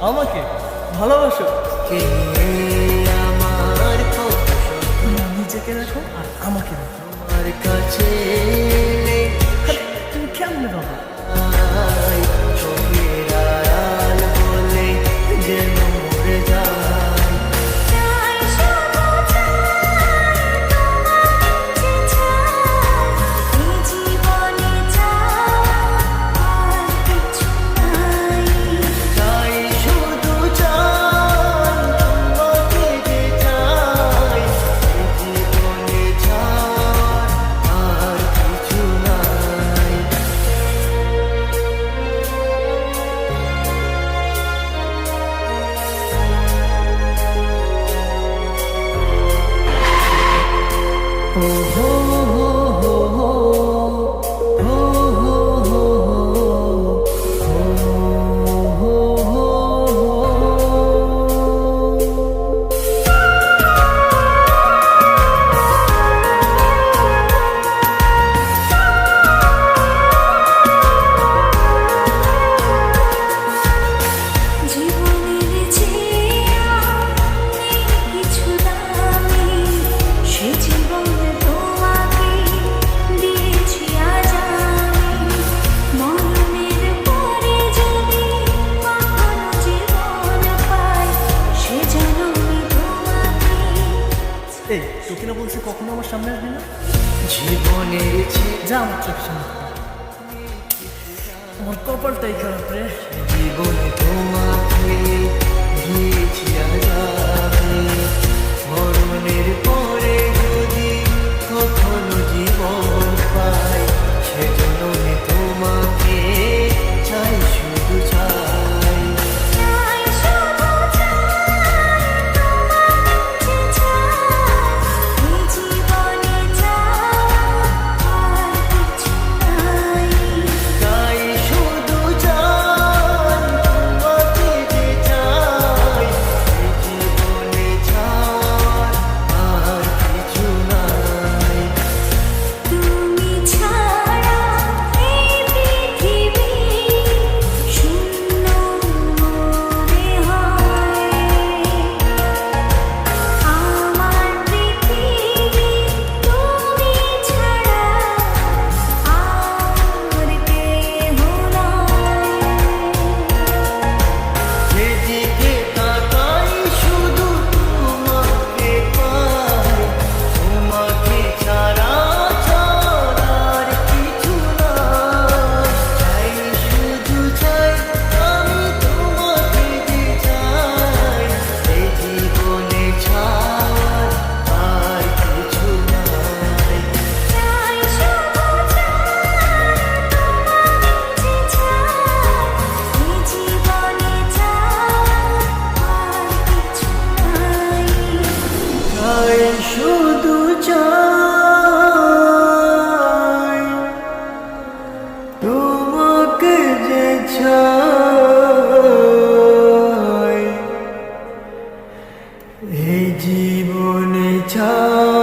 আমাকে ভালোবাসো। আমার তুমি নিজেকে রাখো আর আমাকে রাখো। আমার কাছে তুমি কেমন বাবা? চোখের আড়াল বলে যেন মরে যায়। তাই শুধু চাই তোমাকে যে চাই, এই জীবনে চাই আর কিছু নাই। ও হো হো হো হো, হো হো হো হো, হো হো জীবনের চেয়ে নেই কিছু দামি, সে জীবনে তোমাকে দিয়েছি আজ আমি। মরণের পরে যদি কখনো জীবন পাই, সে জন্মে তোমাকে। এই তোকে না বলছি কখনো আমার সামনে আসবি না। জীবনের যা আমার চোখ সামনে। আমার কপালটাই খারাপ রে। জীবনে তোমাকে দিয়েছি আজ আমি। মরণের পরে যদি কখনো জীবন পাই, সেজন্য তোমাকে চাই, শুধু চাই। চাই শুধু চাই তোমাকে যে চাই, এই জীবনে চাই আর কিছু নাই। তাই শুধু চাই তোমাকে যে চাই, এই জীবনে চাই আর কিছু নাই। তুমি ছাড়া এই পৃথিবী শূন্য মনে হয়। আমার পৃথিবী তুমি ছাড়া আর কেহ নয়। যেদিকে তাকাই শুধু তোমাকে পাই, তোমাকে ছাড়া আর কিছু নাই। চাই শুধু চাই আমি তোমাকে যে চাই, এই জীবনে ছাড় আর কিছু নাই। চাই শুধু চাই তোমাকে যে চাই, এই জীবনে চাই আর কিছু নাই। তাই শুধু চাই তোমাকে যে চাই, এই জীবনে চাই।